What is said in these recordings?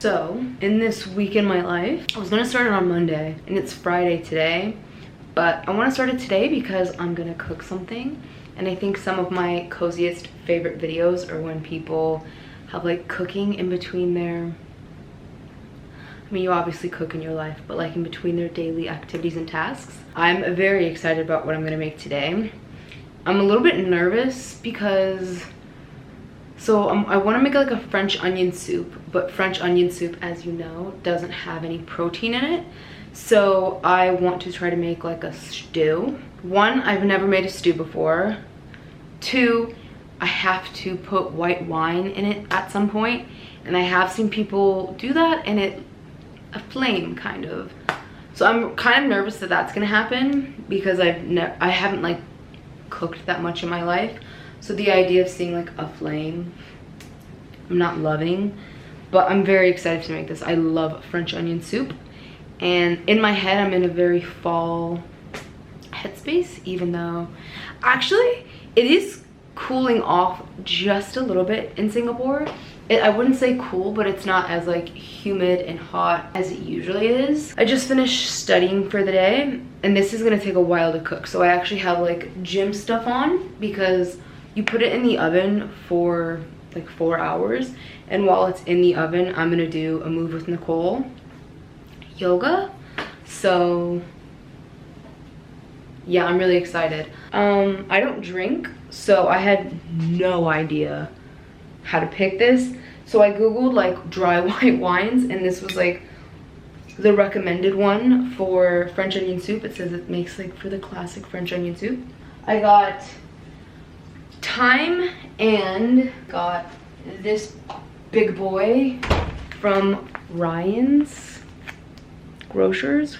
So, in this week in my life, I was gonna start it on Monday, and it's Friday today, but I wanna start it today because I'm gonna cook something, and I think some of my coziest favorite videos are when people have like cooking in between their, I mean, you obviously cook in your life, but like in between their daily activities and tasks. I'm very excited about what I'm gonna make today. I'm a little bit nervous because, I want to make like a French onion soup, but French onion soup, as you know, doesn't have any protein in it. So I want to try to make like a stew. One, I've never made a stew before. Two, I have to put white wine in it at some point, and I have seen people do that and it a flame kind of. So I'm kind of nervous that that's gonna happen because I haven't like cooked that much in my life. So the idea of seeing like a flame, I'm not loving, but I'm very excited to make this. I love French onion soup, and in my head I'm in a very fall headspace, even though actually it is cooling off just a little bit in Singapore. I wouldn't say cool, but it's not as like humid and hot as it usually is. I just finished studying for the day, and this is gonna take a while to cook. So I actually have like gym stuff on because you put it in the oven for like 4 hours, and while it's in the oven, I'm gonna do a move with Nicole, yoga. So yeah, I'm really excited. I don't drink, so I had no idea how to pick this. So I googled like dry white wines, and this was like the recommended one for French onion soup. It says it makes like for the classic French onion soup. I got thyme and got this big boy from Ryan's Grocers.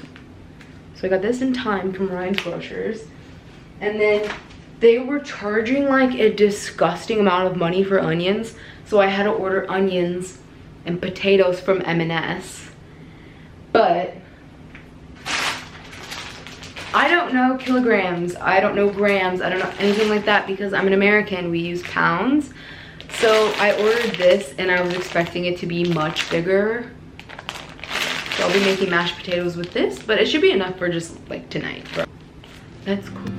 So I got this in thyme from Ryan's Grocers, and then they were charging like a disgusting amount of money for onions, so I had to order onions and potatoes from M&S. But I don't know kilograms, I don't know grams, I don't know anything like that because I'm an American, we use pounds. So I ordered this and I was expecting it to be much bigger. So I'll be making mashed potatoes with this, but it should be enough for just like tonight. Let's cook.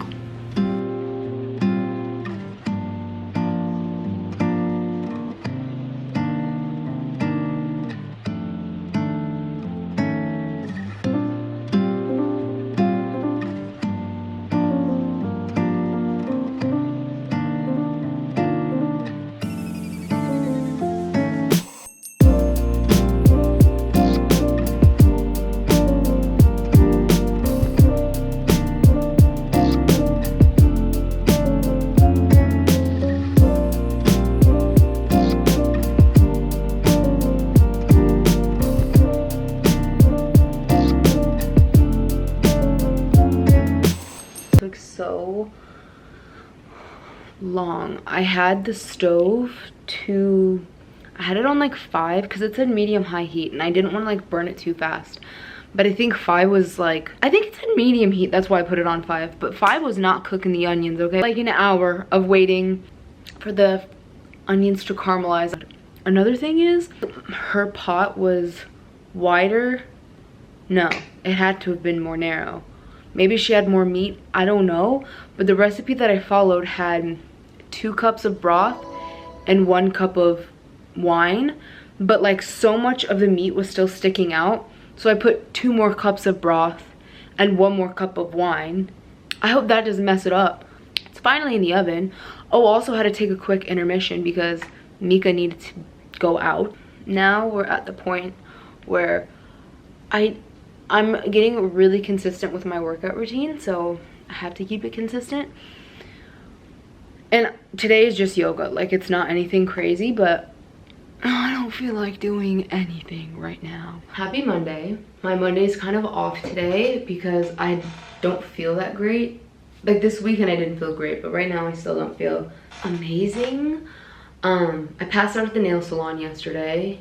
So long. I had the stove I had it on like 5 because it said medium high heat, and I didn't want to like burn it too fast, but I think 5 was like, I think it said medium heat, that's why I put it on 5, but 5 was not cooking the onions. Okay, like an hour of waiting for the onions to caramelize. Another thing is her pot was wider. No, it had to have been more narrow. Maybe she had more meat, I don't know. But the recipe that I followed had 2 cups of broth and 1 cup of wine. But like so much of the meat was still sticking out. So I put 2 more cups of broth and 1 more cup of wine. I hope that doesn't mess it up. It's finally in the oven. Oh, also had to take a quick intermission because Mika needed to go out. Now we're at the point where I'm getting really consistent with my workout routine, so I have to keep it consistent. And today is just yoga. Like, it's not anything crazy, but I don't feel like doing anything right now. Happy Monday. My Monday is kind of off today because I don't feel that great. Like this weekend I didn't feel great, but right now I still don't feel amazing. I passed out at the nail salon yesterday,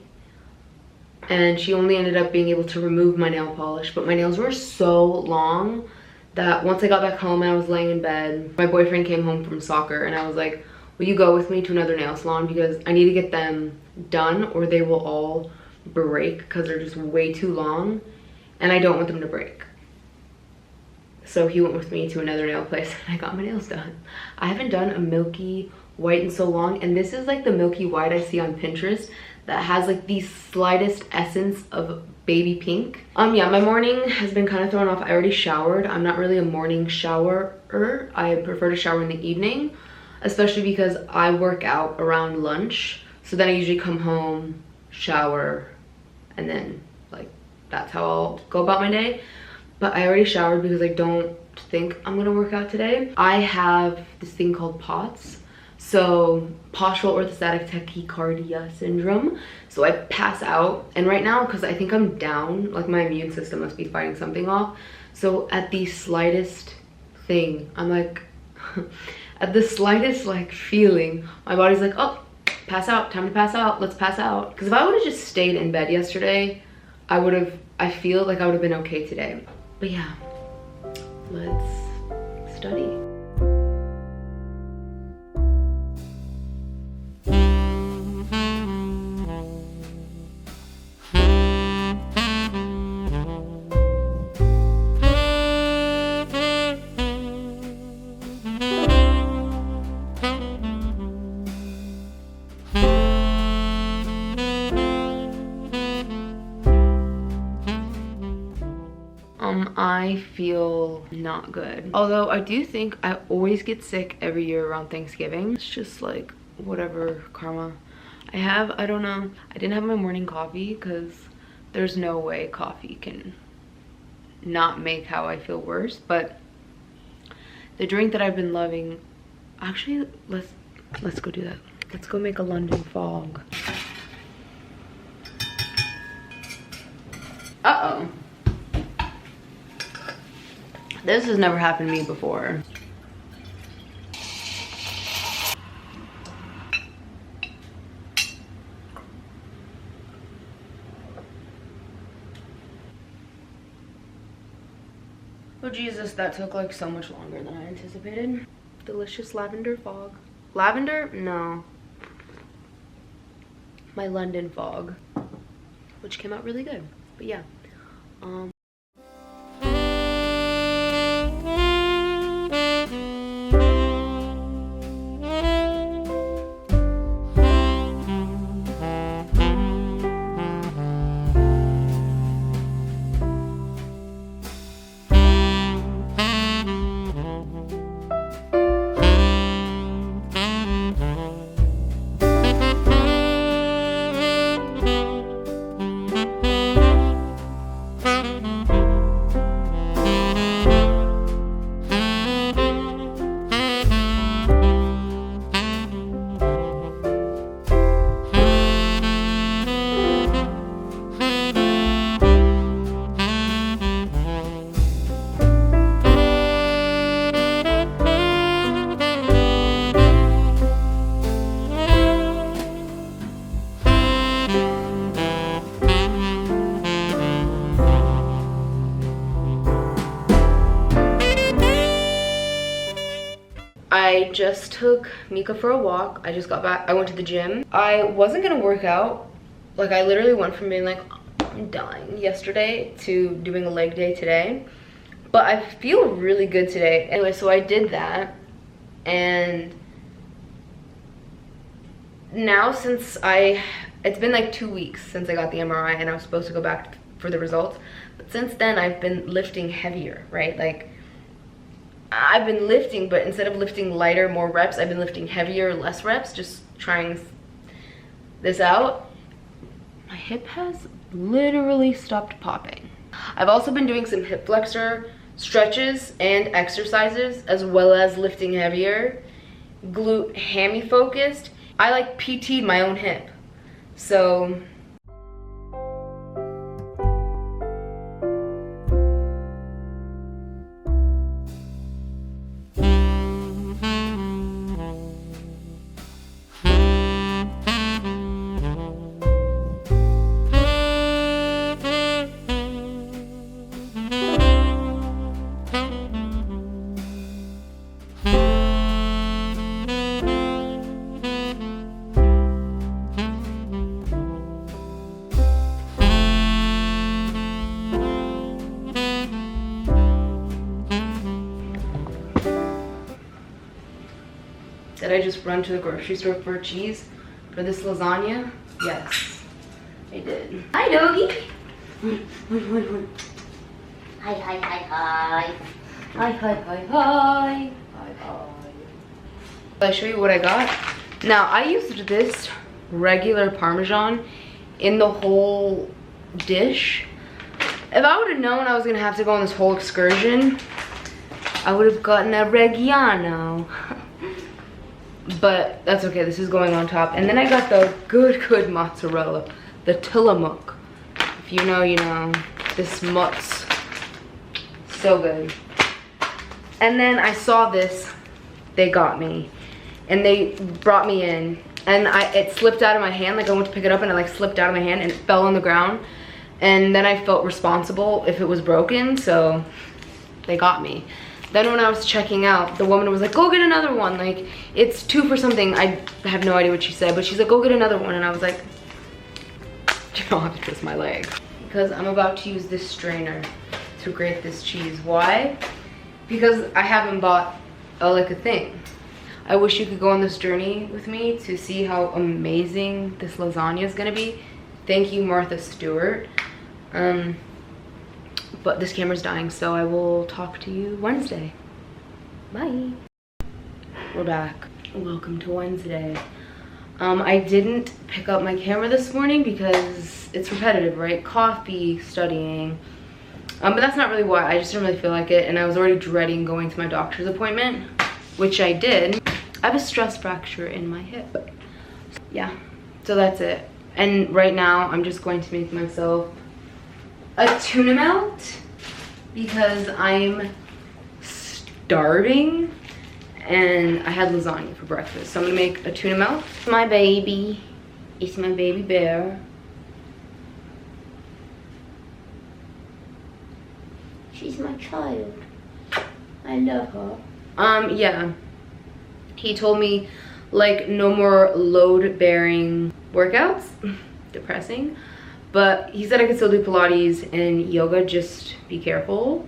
and she only ended up being able to remove my nail polish, but my nails were so long that once I got back home and I was laying in bed, my boyfriend came home from soccer, and I was like, will you go with me to another nail salon because I need to get them done or they will all break because they're just way too long and I don't want them to break. So he went with me to another nail place and I got my nails done. I haven't done a milky white in so long, and this is like the milky white I see on Pinterest that has like the slightest essence of baby pink. Yeah, my morning has been kind of thrown off. I already showered. I'm not really a morning showerer. I prefer to shower in the evening, especially because I work out around lunch. So then I usually come home, shower, and then like that's how I'll go about my day. But I already showered because I don't think I'm gonna work out today. I have this thing called POTS. So postural orthostatic tachycardia syndrome. So I pass out, and right now, because I think I'm down, like my immune system must be fighting something off. So at the slightest thing, I'm like, at the slightest like feeling, my body's like, oh, pass out, time to pass out, let's pass out. Because if I would have just stayed in bed yesterday, I feel like I would have been okay today. But yeah, let's study. I feel not good. Although I do think I always get sick every year around Thanksgiving. It's just like whatever karma I have. I don't know. I didn't have my morning coffee because there's no way coffee can not make how I feel worse. But the drink that I've been loving, actually, let's go do that. Let's go make a London fog. Uh-oh. This has never happened to me before. Oh Jesus, that took like so much longer than I anticipated. Delicious lavender fog. Lavender? No. My London fog, which came out really good. But yeah. I just took Mika for a walk. I just got back. I went to the gym. I wasn't gonna work out. Like I literally went from being like, I'm dying yesterday to doing a leg day today. But I feel really good today. Anyway, so I did that. And now since it's been like 2 weeks since I got the MRI and I was supposed to go back for the results. But since then I've been lifting heavier, right? Like I've been lifting, but instead of lifting lighter, more reps, I've been lifting heavier, less reps, just trying this out. My hip has literally stopped popping. I've also been doing some hip flexor stretches and exercises, as well as lifting heavier, glute hammy focused. I like PT'd my own hip. So I just run to the grocery store for cheese for this lasagna? Yes, I did. Hi, doggy. Hi, hi, hi, hi. Hi, hi, hi, hi. Hi, hi. I'll show you what I got. Now, I used this regular Parmesan in the whole dish. If I would have known I was gonna have to go on this whole excursion, I would have gotten a Reggiano. But that's okay, this is going on top. And then I got the good mozzarella, the Tillamook. If you know, you know. This mutz. So good. And then I saw this, they got me. And they brought me in. And it slipped out of my hand, like I went to pick it up and it like slipped out of my hand and it fell on the ground. And then I felt responsible if it was broken, so they got me. Then when I was checking out, the woman was like, go get another one. Like, it's 2 for something. I have no idea what she said, but she's like, go get another one. And I was like, you don't have to twist my leg. Because I'm about to use this strainer to grate this cheese. Why? Because I haven't bought like a thing. I wish you could go on this journey with me to see how amazing this lasagna is gonna be. Thank you, Martha Stewart. But this camera's dying, so I will talk to you Wednesday. Bye. We're back. Welcome to Wednesday. I didn't pick up my camera this morning because it's repetitive, right? Coffee, studying. But that's not really why. I just didn't really feel like it, and I was already dreading going to my doctor's appointment, which I did. I have a stress fracture in my hip. Yeah, so that's it. And right now, I'm just going to make myself a tuna melt because I'm starving and I had lasagna for breakfast. So I'm gonna make a tuna melt. My baby, it's my baby bear. She's my child. I love her. Yeah. He told me like no more load bearing workouts. Depressing. But he said I could still do Pilates and yoga, just be careful.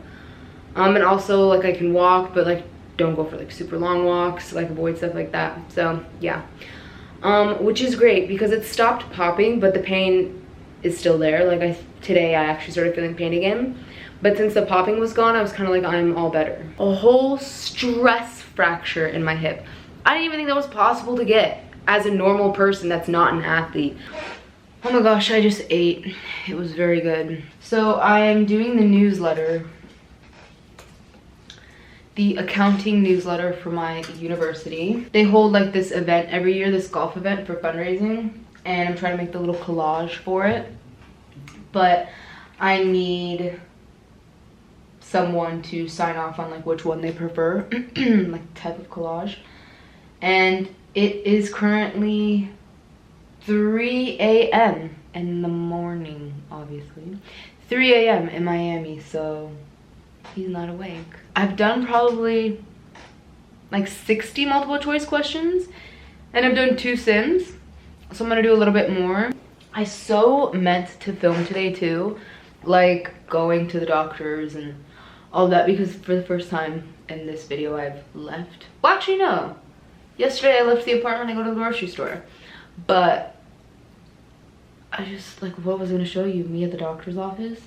And also like I can walk, but like don't go for like super long walks, like avoid stuff like that. So yeah. Which is great because it stopped popping, but the pain is still there. Like today I actually started feeling pain again. But since the popping was gone, I was kind of like, I'm all better. A whole stress fracture in my hip. I didn't even think that was possible to get as a normal person that's not an athlete. Oh my gosh, I just ate. It was very good. So I'm doing the newsletter, the accounting newsletter for my university. They hold like this event every year, this golf event for fundraising, and I'm trying to make the little collage for it. But I need someone to sign off on like which one they prefer, like type of collage. And it is currently 3 a.m. in the morning, obviously. 3 a.m. in Miami, so he's not awake. I've done probably like 60 multiple choice questions, and I've done 2 sims, so I'm gonna do a little bit more. I so meant to film today too, like going to the doctors and all that, because for the first time in this video I've left. Well, actually no. Yesterday I left the apartment and I go to the grocery store. But I just, like, what was I gonna show you? Me at the doctor's office?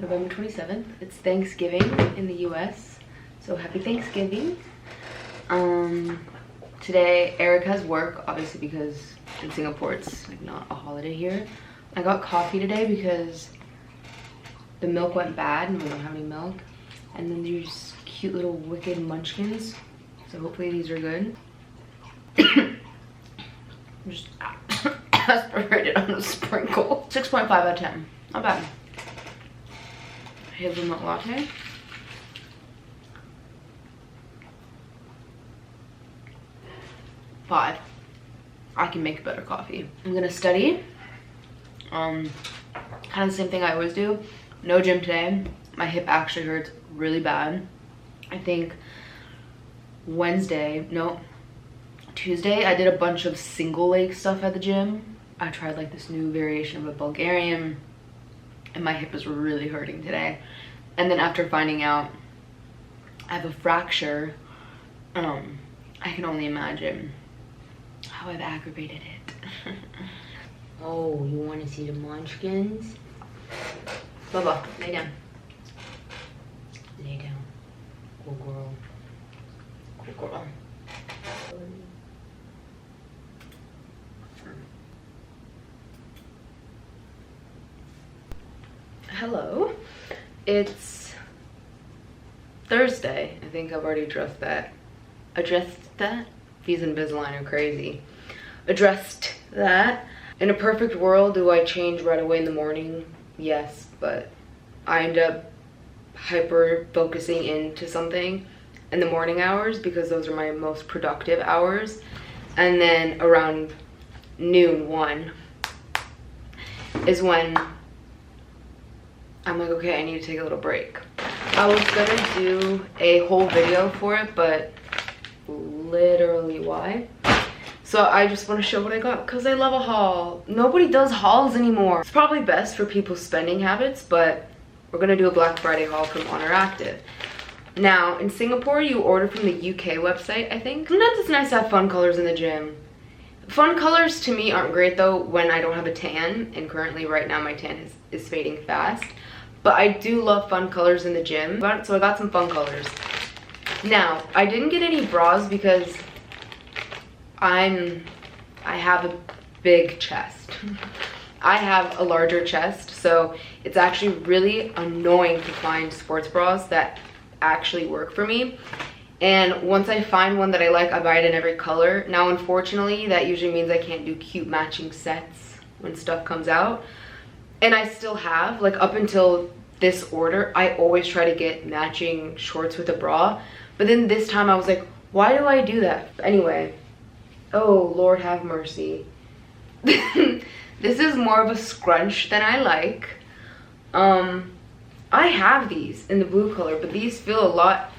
November 27th. It's Thanksgiving in the US, so happy Thanksgiving. Today Eric has work, obviously, because in Singapore it's like not a holiday here. I got coffee today because the milk went bad and we don't have any milk. And then these cute little wicked munchkins, so hopefully these are good. Just aspirated on a sprinkle. 6.5 out of 10. Not bad. Hazelnut latte. Five. I can make better coffee. I'm gonna study. Kind of the same thing I always do. No gym today. My hip actually hurts really bad. I think Tuesday I did a bunch of single leg stuff at the gym. I tried like this new variation of a Bulgarian and my hip is really hurting today. And then after finding out I have a fracture, I can only imagine how I've aggravated it. Oh, you want to see the munchkins? Bubba, lay down. Lay down. Cool girl. Cool girl. Hello. It's Thursday. I think I've already addressed that. V's and Invisalign are crazy. Addressed that. In a perfect world, do I change right away in the morning? Yes, but I end up hyper focusing into something in the morning hours because those are my most productive hours. And then around noon, 1 is when I'm like, okay, I need to take a little break. I was gonna do a whole video for it, but literally why? So I just want to show what I got because I love a haul. Nobody does hauls anymore. It's probably best for people's spending habits, but we're gonna do a Black Friday haul from Oner Active. Now, in Singapore, you order from the UK website, I think. Sometimes it's nice to have fun colors in the gym. Fun colors to me aren't great though when I don't have a tan, and currently right now my tan is fading fast. But I do love fun colors in the gym, so I got some fun colors. Now, I didn't get any bras because I have a big chest. I have a larger chest, so it's actually really annoying to find sports bras that actually work for me. And once I find one that I like, I buy it in every color. Now, unfortunately, that usually means I can't do cute matching sets when stuff comes out. And I still have, like up until this order, I always try to get matching shorts with a bra. But then this time I was like, why do I do that? Anyway, oh, Lord have mercy. This is more of a scrunch than I like. I have these in the blue color, but these feel a lot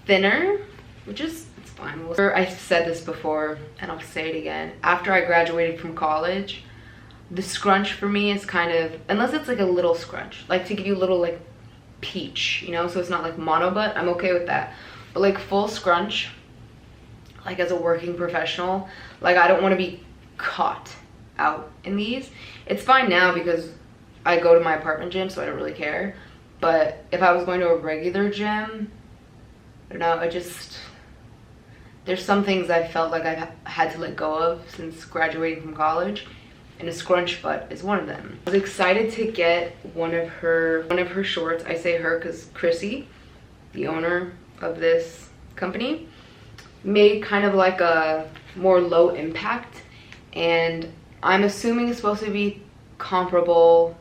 thinner, which is, it's fine. I said this before, and I'll say it again. After I graduated from college, the scrunch for me is kind of, unless it's like a little scrunch, like to give you a little like peach, you know, so it's not like mono butt, I'm okay with that. But like full scrunch, like as a working professional, like I don't want to be caught out in these. It's fine now because I go to my apartment gym, so I don't really care. But if I was going to a regular gym, I don't know, there's some things I felt like I've had to let go of since graduating from college, and a scrunch butt is one of them. I was excited to get one of her shorts. I say her because Chrissy, the owner of this company, made kind of like a more low impact, and I'm assuming it's supposed to be comparable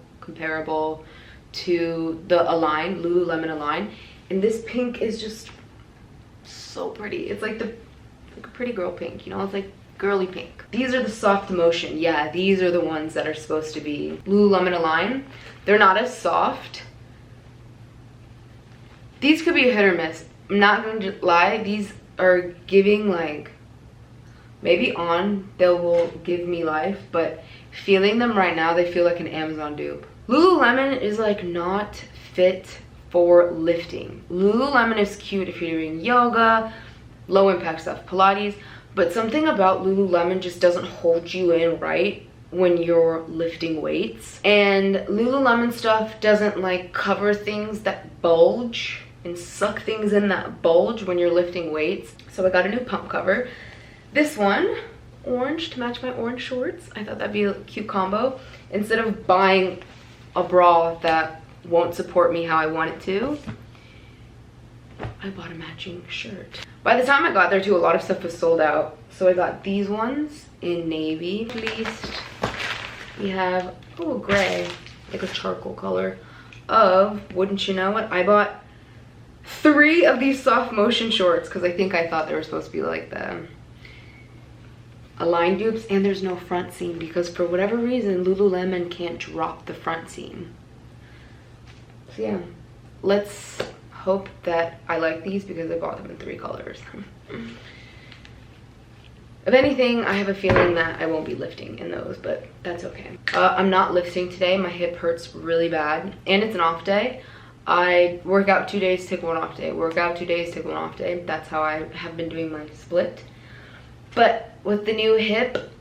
to the Align, Lululemon Align. And this pink is just so pretty. It's like a pretty girl pink, you know, it's like girly pink. These are the soft motion. Yeah, these are the ones that are supposed to be Lululemon Align. They're not as soft. These could be a hit or miss. I'm not going to lie, these are giving like, maybe on they will give me life, but feeling them right now, they feel like an Amazon dupe. Lululemon is like not fit for lifting. Lululemon is cute if you're doing yoga, low impact stuff, Pilates, but something about Lululemon just doesn't hold you in right when you're lifting weights. And Lululemon stuff doesn't like cover things that bulge and suck things in that bulge when you're lifting weights. So I got a new pump cover. This one, orange to match my orange shorts. I thought that'd be a cute combo. Instead of buying a bra that won't support me how I want it to, I bought a matching shirt. By the time I got there too, a lot of stuff was sold out. So I got these ones in navy. At least We have, oh, gray, like a charcoal color of, wouldn't you know it, I bought 3 of these soft motion shorts because I think I thought they were supposed to be like the line dupes, and there's no front seam because for whatever reason Lululemon can't drop the front seam. So yeah, let's hope that I like these because I bought them in 3 colors. If anything, I have a feeling that I won't be lifting in those, but that's okay. I'm not lifting today. My hip hurts really bad and it's an off day. I work out 2 days, take 1 off day, work out 2 days, take 1 off day. That's how I have been doing my split. But with the new hip,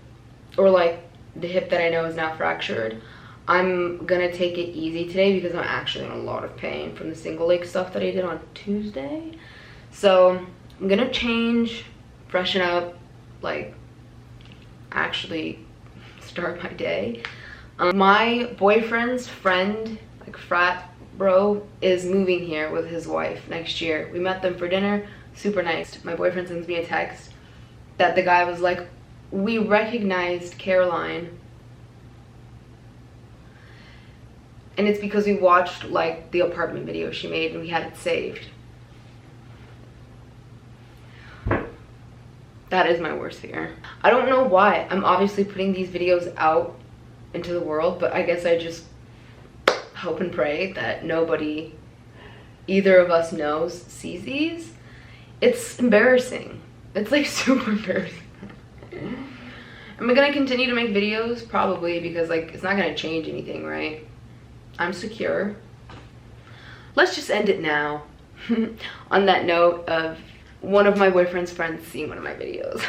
or like the hip that I know is now fractured, I'm gonna take it easy today because I'm actually in a lot of pain from the single leg stuff that I did on Tuesday. So I'm gonna change, freshen up, like actually start my day. My boyfriend's friend, like frat bro, is moving here with his wife next year. We met them for dinner, super nice. My boyfriend sends me a text that the guy was like, we recognized Caroline, and it's because we watched like the apartment video she made and we had it saved. That is my worst fear. I don't know why. I'm obviously putting these videos out into the world, but I guess I just hope and pray that nobody, either of us knows, sees these. It's embarrassing. It's like super embarrassing. Am I gonna continue to make videos? Probably, because like it's not gonna change anything, right? I'm secure. Let's just end it now. On that note of one of my boyfriend's friends seeing one of my videos.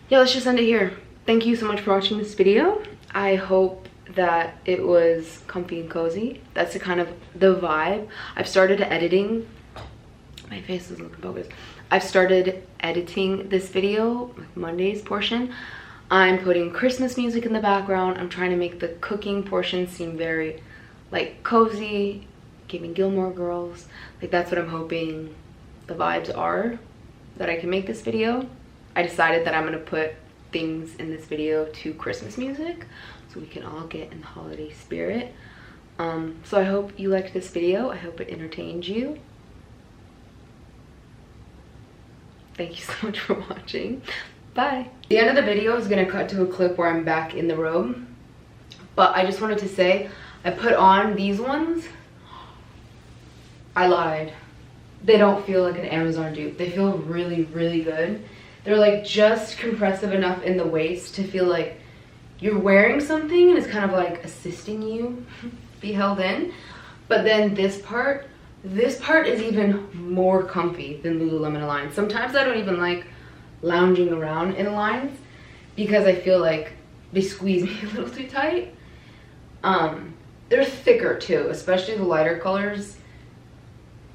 Yeah, let's just end it here. Thank you so much for watching this video. I hope that it was comfy and cozy. That's the kind of the vibe. I've started editing. My face doesn't look in focus. I've started editing this video, like Monday's portion. I'm putting Christmas music in the background. I'm trying to make the cooking portion seem very like cozy, giving Gilmore Girls. Like that's what I'm hoping the vibes are that I can make this video. I decided that I'm gonna put things in this video to Christmas music so we can all get in the holiday spirit. So I hope you liked this video. I hope it entertained you. Thank you so much for watching. Bye. The end of the video is gonna cut to a clip where I'm back in the robe, but I just wanted to say I put on these ones. I lied. They don't feel like an Amazon dupe. They feel really, really good. They're like just compressive enough in the waist to feel like you're wearing something and it's kind of like assisting you be held in. But then this part is even more comfy than Lululemon Aligns. Sometimes I don't even like lounging around in Aligns because I feel like they squeeze me a little too tight. They're thicker too, especially the lighter colors.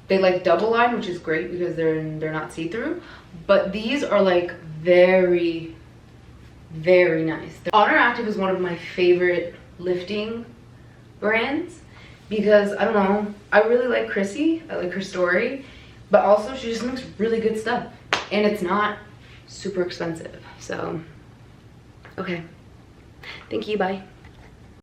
They like double line, which is great because they're not see-through. But these are like very, very nice. Oner Active is one of my favorite lifting brands because I don't know, I really like Chrissy. I like her story, but also she just makes really good stuff and it's not super expensive. So, okay. Thank you, bye.